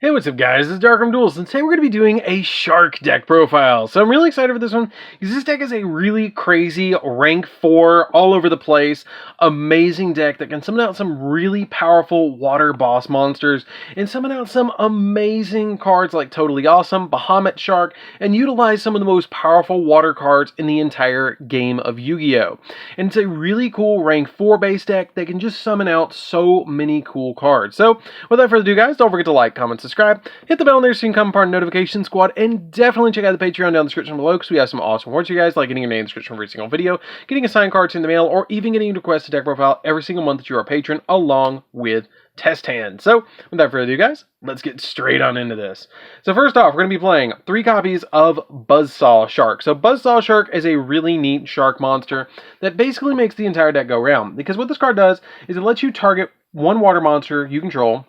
Hey, what's up guys, it's DarkArmedDuelist, and today we're going to be doing a Shark deck profile. So I'm really excited for this one, because this deck is a really crazy, rank 4, all over the place, amazing deck that can summon out some really powerful water boss monsters, and summon out some amazing cards like Totally Awesome, Bahamut Shark, and utilize some of the most powerful water cards in the entire game of Yu-Gi-Oh! And it's a really cool rank 4 base deck that can just summon out so many cool cards. So, without further ado guys, don't forget to like, comment, subscribe, hit the bell there so you can become part of the notification squad, and definitely check out the Patreon down in the description below because we have some awesome rewards for you guys, like getting your name in the description for every single video, getting a signed card in the mail, or even getting a requested deck profile every single month that you are a patron, along with test hands. So, without further ado guys, let's get straight on into this. So first off, we're going to be playing 3 copies of Buzzsaw Shark. So Buzzsaw Shark is a really neat shark monster that basically makes the entire deck go round, because what this card does is it lets you target one water monster you control.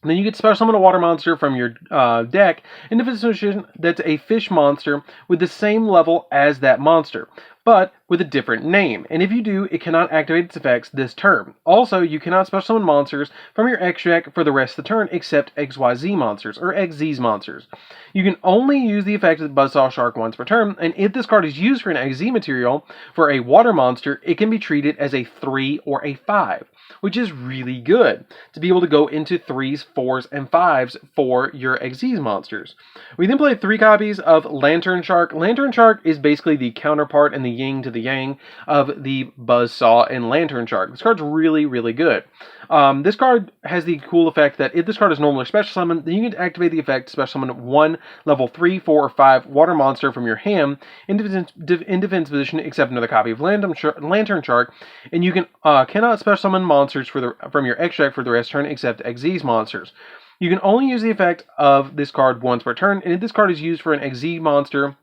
And then you get special summon a water monster from your deck into a position that's a fish monster with the same level as that monster, but with a different name. And if you do, it cannot activate its effects this turn. Also, you cannot special summon monsters from your X deck for the rest of the turn except XYZ monsters, or XZ's monsters. You can only use the effect of the Buzzsaw Shark once per turn, and if this card is used for an XZ material for a water monster, it can be treated as a 3 or a 5. Which is really good, to be able to go into 3s, 4s, and 5s for your XZ monsters. We then play 3 copies of Lantern Shark. Lantern Shark is basically the counterpart and the yin to the yang of the Buzzsaw and Lantern Shark. This card's really, really good. This card has the cool effect that if this card is normally special summoned, then you can activate the effect to special summon one level 3, 4, or 5 water monster from your hand in defense position except another copy of Lantern Shark, and you can cannot special summon monsters from your X deck for the rest of the turn except XZ's monsters. You can only use the effect of this card once per turn, and if this card is used for an XZ monster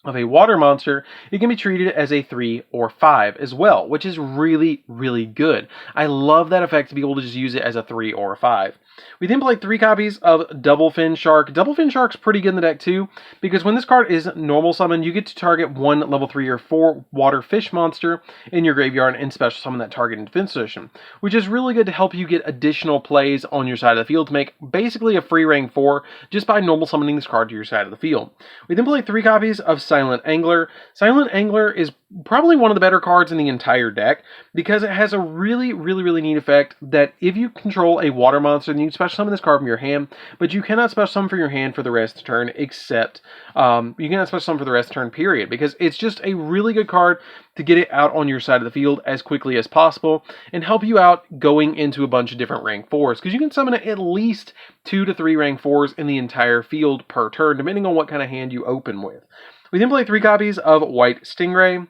of a water monster, it can be treated as a 3 or 5 as well, which is really, really good. I love that effect to be able to just use it as a 3 or a 5. We then play 3 copies of Double Fin Shark. Double Fin Shark's pretty good in the deck too, because when this card is normal summon, you get to target one level 3 or 4 water fish monster in your graveyard and special summon that target in defense position, which is really good to help you get additional plays on your side of the field to make basically a free rank 4 just by normal summoning this card to your side of the field. We then play 3 copies of Silent Angler. Silent Angler is probably one of the better cards in the entire deck because it has a really, really, really neat effect that if you control a water monster, then you can special summon this card from your hand, but you cannot special summon for your hand for the rest of the turn except, you cannot special summon for the rest of the turn period, because it's just a really good card to get it out on your side of the field as quickly as possible and help you out going into a bunch of different rank 4s, because you can summon at least 2 to 3 rank 4s in the entire field per turn, depending on what kind of hand you open with. We then play 3 copies of White Stingray.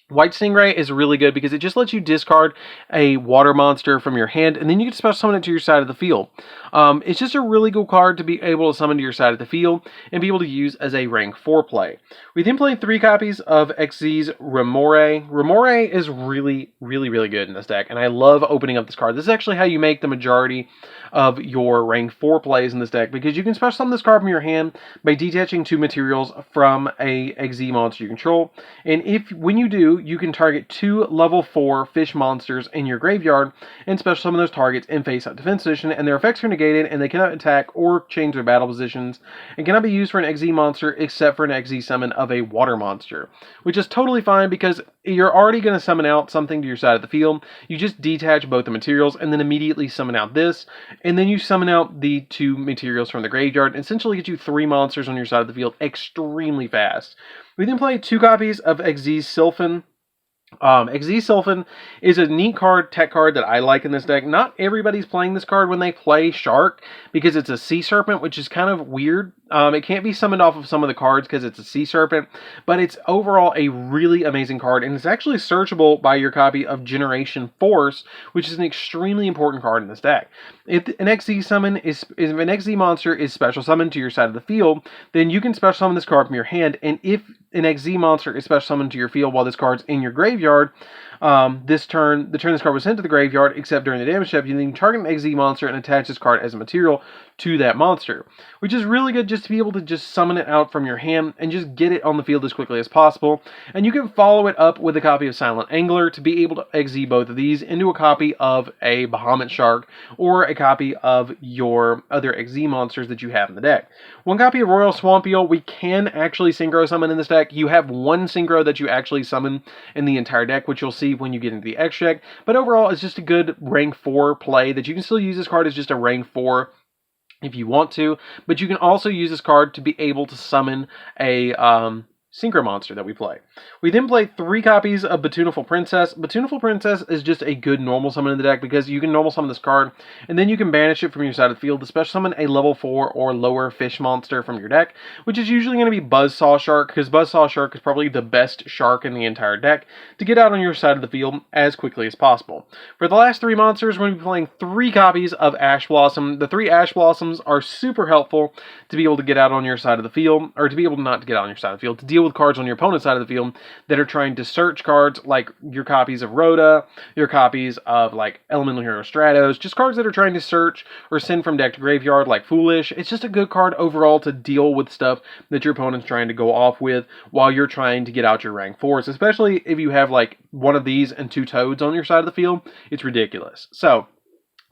White Stingray is really good because it just lets you discard a water monster from your hand, and then you can special summon it to your side of the field. It's just a really cool card to be able to summon to your side of the field and be able to use as a rank 4 play. We then play 3 copies of XZ's Remore. Remore is really, really, really good in this deck, and I love opening up this card. This is actually how you make the majority of your rank 4 plays in this deck, because you can special summon this card from your hand by detaching 2 materials from a XZ monster you control, and when you do, you can target 2 level 4 fish monsters in your graveyard and special summon those targets in face-up defense position, and their effects are negated and they cannot attack or change their battle positions and cannot be used for an XZ monster except for an XZ summon of a water monster, which is totally fine because you're already going to summon out something to your side of the field. You just detach both the materials and then immediately summon out this, and then you summon out the 2 materials from the graveyard and essentially get you 3 monsters on your side of the field extremely fast. We then play 2 copies of XZ Sylphin. XZ Sylphin is a neat tech card that I like in this deck. Not everybody's playing this card when they play Shark because it's a Sea Serpent, which is kind of weird. It can't be summoned off of some of the cards because it's a Sea Serpent, but it's overall a really amazing card, and it's actually searchable by your copy of Generation Force, which is an extremely important card in this deck. If an XZ monster is special summoned to your side of the field, then you can special summon this card from your hand, and if an XZ monster is special summoned to your field while this card's in your graveyard, the turn this card was sent to the graveyard, except during the damage step, you can target an XZ monster and attach this card as a material to that monster, which is really good just to be able to just summon it out from your hand and just get it on the field as quickly as possible. And you can follow it up with a copy of Silent Angler to be able to XZ both of these into a copy of a Bahamut Shark or a copy of your other XZ monsters that you have in the deck. One copy of Royal Swamp Eel, we can actually synchro summon in this deck. You have one synchro that you actually summon in the entire deck, which you'll see when you get into the X deck, but overall it's just a good rank 4 play that you can still use this card as just a rank 4 if you want to, but you can also use this card to be able to summon a synchro monster that we play. We then play 3 copies of Batunaful Princess. Batunaful Princess is just a good normal summon in the deck because you can normal summon this card and then you can banish it from your side of the field to special summon a level 4 or lower fish monster from your deck, which is usually going to be Buzzsaw Shark, because Buzzsaw Shark is probably the best shark in the entire deck to get out on your side of the field as quickly as possible. For the last 3 monsters, we're going to be playing 3 copies of Ash Blossom. The 3 Ash Blossoms are super helpful to be able to get out on your side of the field, or to be able to not to get out on your side of the field, to deal with cards on your opponent's side of the field that are trying to search cards, like your copies of Rhoda, your copies of like Elemental Hero Stratos, just cards that are trying to search or send from deck to graveyard, like Foolish. It's just a good card overall to deal with stuff that your opponent's trying to go off with while you're trying to get out your rank 4s, especially if you have like one of these and 2 Toads on your side of the field. It's ridiculous. So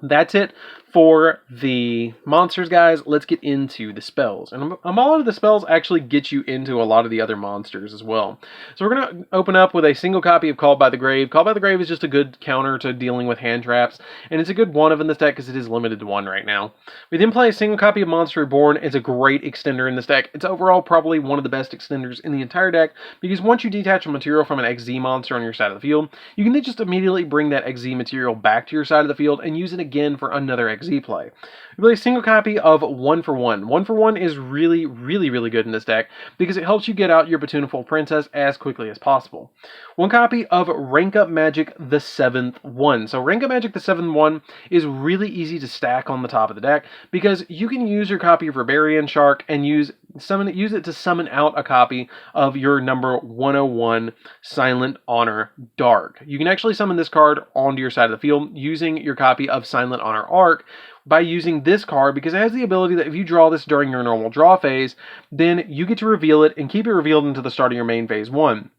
that's it for the monsters, guys. Let's get into the spells. And a lot of the spells actually get you into a lot of the other monsters as well. So we're going to open up with a single copy of Called by the Grave. Called by the Grave is just a good counter to dealing with hand traps, and it's a good one of in this deck because it is limited to 1 right now. We then play a single copy of Monster Reborn. It's a great extender in this deck. It's overall probably one of the best extenders in the entire deck because once you detach a material from an XZ monster on your side of the field, you can then just immediately bring that XZ material back to your side of the field and use it again for another XZ play. We play a single copy of 1 for 1. 1 for 1 is really, really, really good in this deck because it helps you get out your Batunaful Princess as quickly as possible. 1 copy of Rank Up Magic the 7th one. So Rank Up Magic the 7th one is really easy to stack on the top of the deck because you can use your copy of Rebarian Shark and use it to summon out a copy of your number 101 Silent Honor Dark. You can actually summon this card onto your side of the field using your copy of Silent Honor Arc by using this card because it has the ability that if you draw this during your normal draw phase, then you get to reveal it and keep it revealed until the start of your main phase 1.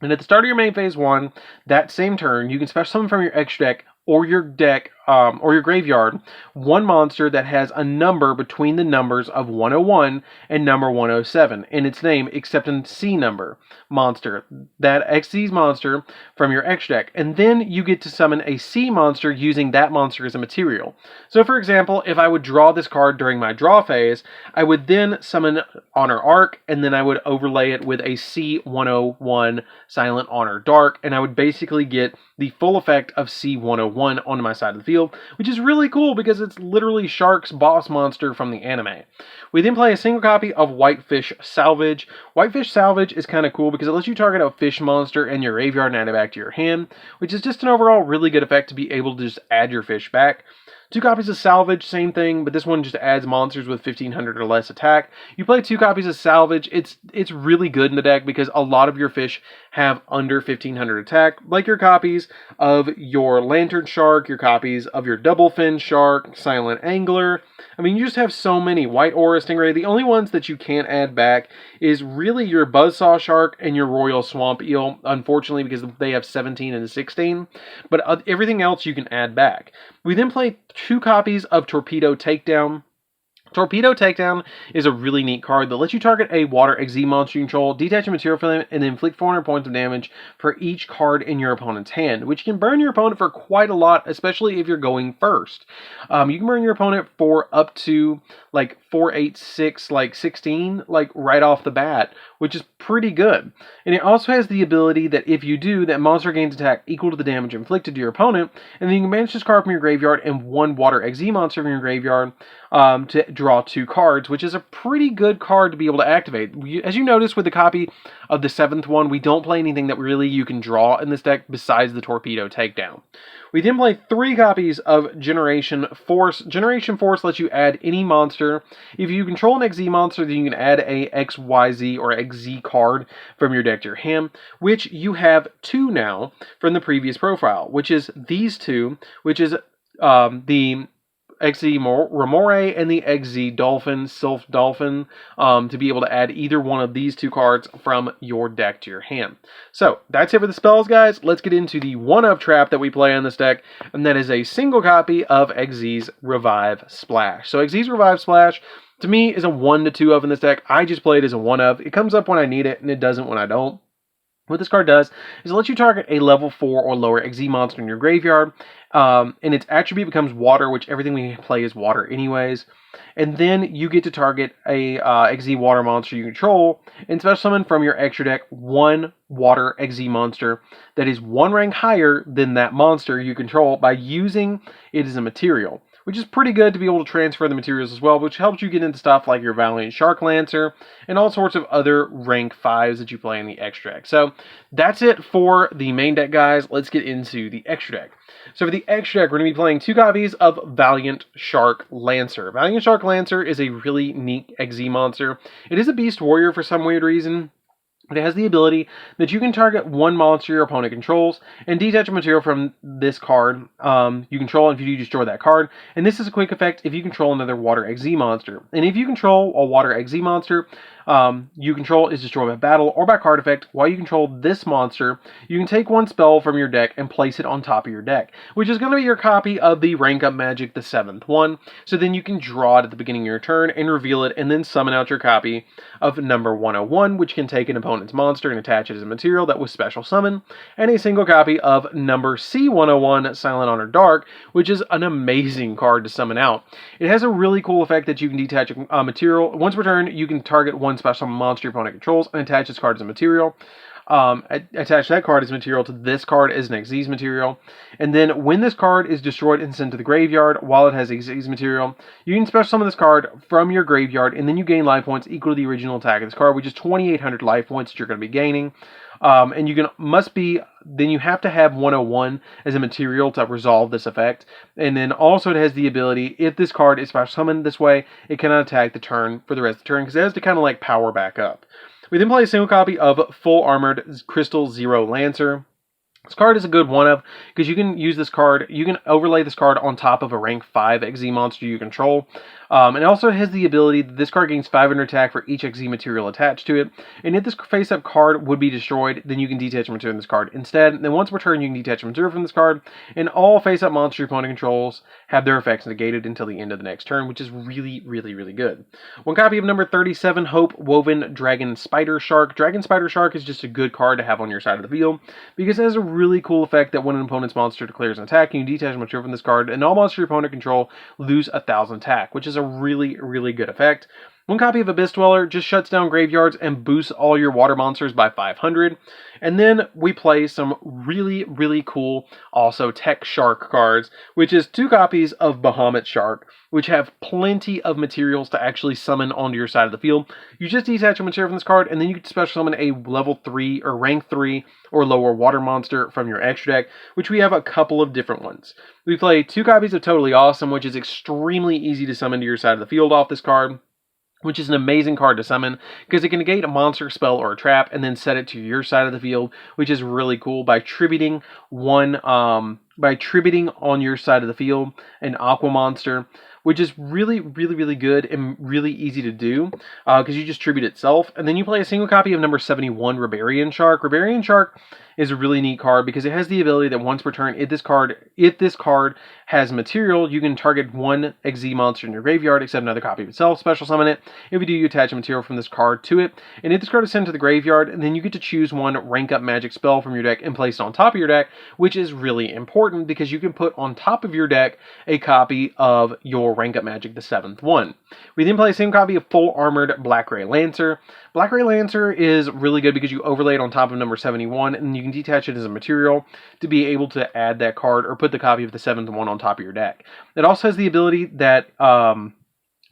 And at the start of your main phase 1, that same turn, you can special summon from your extra deck or your deck, or your graveyard, 1 monster that has a number between the numbers of 101 and number 107 in its name, except in C number monster. That XZ monster from your X deck. And then you get to summon a C monster using that monster as a material. So for example, if I would draw this card during my draw phase, I would then summon Honor Arc, and then I would overlay it with a C101 Silent Honor Dark, and I would basically get the full effect of C101 onto my side of the field, which is really cool because it's literally Shark's boss monster from the anime. We then play a single copy of Whitefish Salvage. Whitefish Salvage is kind of cool because it lets you target a fish monster in your graveyard and add it back to your hand, which is just an overall really good effect to be able to just add your fish back. 2 copies of Salvage, same thing, but this one just adds monsters with 1500 or less attack. You play 2 copies of Salvage, it's really good in the deck because a lot of your fish have under 1500 attack, like your copies of your Lantern Shark, your copies of your Double Fin Shark, Silent Angler. I mean, you just have so many. White Aura Stingray. The only ones that you can't add back is really your Buzzsaw Shark and your Royal Swamp Eel, unfortunately, because they have 17 and 16. But everything else you can add back. We then play 2 copies of Torpedo Takedown. Torpedo Takedown is a really neat card that lets you target a water XZ monster you control, detach a material from them, and then inflict 400 points of damage for each card in your opponent's hand, which can burn your opponent for quite a lot, especially if you're going first. You can burn your opponent for up to like 4, 8, 6, like 16, like right off the bat, which is pretty good. And it also has the ability that if you do, that monster gains attack equal to the damage inflicted to your opponent, and then you can banish this card from your graveyard and 1 water XZ monster from your graveyard to draw 2 cards, which is a pretty good card to be able to activate. As you notice with the copy of the 7th one, we don't play anything that really you can draw in this deck besides the Torpedo Takedown. We then play 3 copies of Generation Force. Generation Force lets you add any monster. If you control an XZ monster, then you can add a XYZ or XZ card from your deck to your hand, which you have 2 now from the previous profile, which is these 2, which is the XZ Remore and the XZ Dolphin, Sylph Dolphin, to be able to add either one of these 2 cards from your deck to your hand. So, that's it for the spells, guys. Let's get into the 1-of trap that we play on this deck, and that is a single copy of XZ's Revive Splash. So, XZ's Revive Splash, to me, is a 1 to 2 of in this deck. I just play it as a 1-of. It comes up when I need it, and it doesn't when I don't. What this card does is it lets you target a level 4 or lower XZ monster in your graveyard, and its attribute becomes water, which everything we play is water anyways. And then you get to target a XZ water monster you control, and special summon from your extra deck 1 water XZ monster that is 1 rank higher than that monster you control by using it as a material, which is pretty good to be able to transfer the materials as well, which helps you get into stuff like your Valiant Shark Lancer and all sorts of other rank 5s that you play in the extra deck. So that's it for the main deck, guys. Let's get into the extra deck. So for the extra deck, we're going to be playing 2 copies of Valiant Shark Lancer. Valiant Shark Lancer is a really neat XZ monster. It is a Beast Warrior for some weird reason. It has the ability that you can target 1 monster your opponent controls and detach a material from this card you control, and if you do, destroy that card. And this is a quick effect if you control another Water XZ monster. And if you control a Water XZ monster you control is destroyed by battle or by card effect, while you control this monster, you can take 1 spell from your deck and place it on top of your deck, which is going to be your copy of the Rank Up Magic, the 7th one. So then you can draw it at the beginning of your turn and reveal it, and then summon out your copy of number 101, which can take an opponent's monster and attach it as a material that was special summon, and a single copy of number C101, Silent Honor Dark, which is an amazing card to summon out. It has a really cool effect that you can detach a material. Once per turn, you can target 1 special monster your opponent controls and attach this card as a material. Attach that card as material to this card as an XZ's material. And then when this card is destroyed and sent to the graveyard while it has XZ's material, you can special summon this card from your graveyard, and then you gain life points equal to the original attack of this card, which is 2,800 life points that you're going to be gaining. And you have to have 101 as a material to resolve this effect. And then also it has the ability, if this card is special summoned this way, it cannot attack the turn for the rest of the turn, because it has to kind of like power back up. We then play a single copy of Full Armored Crystal Zero Lancer. This card is a good 1-of because you can use this card, you can overlay this card on top of a rank 5 XZ monster you control. And it also has the ability that this card gains 500 attack for each XZ material attached to it. And if this face-up card would be destroyed, then you can detach a material from this card instead. And then once per turn, you can detach a material from this card. And all face-up monsters your opponent controls have their effects negated until the end of the next turn, which is really, really, really good. 1 copy of number 37, Hope Woven Dragon Spider Shark. Dragon Spider Shark is just a good card to have on your side of the field because it has a really cool effect that when an opponent's monster declares an attack, you can detach a material from this card, and all monsters your opponent control lose 1,000 attack, which is a really, really good effect. 1 copy of Abyss Dweller just shuts down graveyards and boosts all your water monsters by 500. And then we play some really, really cool also Tech Shark cards, which is 2 copies of Bahamut Shark, which have plenty of materials to actually summon onto your side of the field. You just detach a material from this card, and then you can special summon a level 3 or rank 3 or lower water monster from your extra deck, which we have a couple of different ones. We play 2 copies of Totally Awesome, which is extremely easy to summon to your side of the field off this card, which is an amazing card to summon because it can negate a monster, spell, or a trap and then set it to your side of the field, which is really cool by tributing on your side of the field an Aqua monster, which is really, really, really good and really easy to do because you just tribute itself. And then you play a single copy of number 71, Rebarian Shark. Rebarian Shark is a really neat card because it has the ability that once per turn, if this card has material, you can target 1 XZ monster in your graveyard except another copy of itself, special summon it. If you do, you attach a material from this card to it. And if this card is sent to the graveyard, and then you get to choose 1 rank up magic spell from your deck and place it on top of your deck, which is really important because you can put on top of your deck a copy of your rank up magic, the 7th one. We then play the same copy of Full Armored Black Ray Lancer. Black Ray Lancer is really good because you overlay it on top of number 71, and you can detach it as a material to be able to add that card or put the copy of the 7th one on top of your deck. It also has the ability that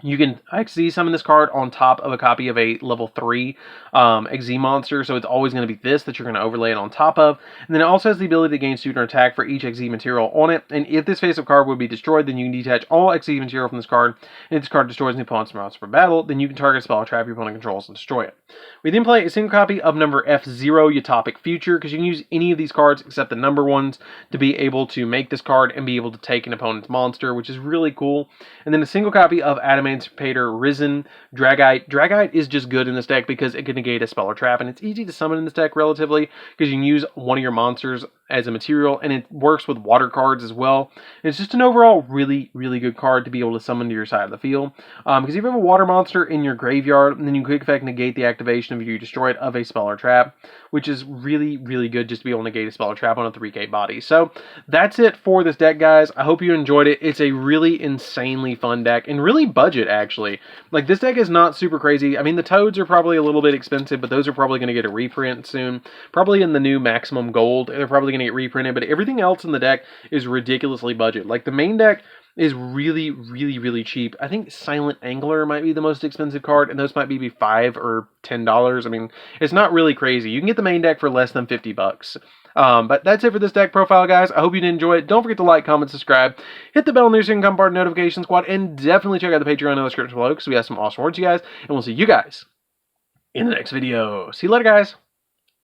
You can XZ summon this card on top of a copy of a level 3 XZ monster, so it's always going to be this that you're going to overlay it on top of. And then it also has the ability to gain Suitor attack for each XZ material on it, and if this face-up card would be destroyed, then you can detach all XZ material from this card, and if this card destroys an opponent's monster for battle, then you can target a spell or trap your opponent controls and destroy it. We then play a single copy of number F0 Utopic Future, because you can use any of these cards except the number ones to be able to make this card and be able to take an opponent's monster, which is really cool. And then a single copy of Emancipator Risen Dragite. Dragite is just good in this deck because it can negate a spell or trap, and it's easy to summon in this deck relatively because you can use one of your monsters as a material, and it works with water cards as well. And it's just an overall really, really good card to be able to summon to your side of the field. Because if you have a water monster in your graveyard, then you quick effect negate the activation if you destroy it of a spell or trap, which is really, really good just to be able to negate a spell or trap on a 3K body. So that's it for this deck, guys. I hope you enjoyed it. It's a really insanely fun deck and really budget, actually. Like, this deck is not super crazy. I mean, the Toads are probably a little bit expensive, but those are probably going to get a reprint soon. Probably in the new Maximum Gold. They're probably going to get reprinted, but everything else in the deck is ridiculously budget. Like, the main deck is really, really, really cheap. I think Silent Angler might be the most expensive card, and those might be $5 or $10. I mean, it's not really crazy. You can get the main deck for less than $50. But that's it for this deck profile, guys. I hope you did enjoy it. Don't forget to like, comment, subscribe, hit the bell on there so you can become part of the notification squad, and definitely check out the Patreon in the description below because we have some awesome words, you guys, and we'll see you guys in the next video. See you later, guys.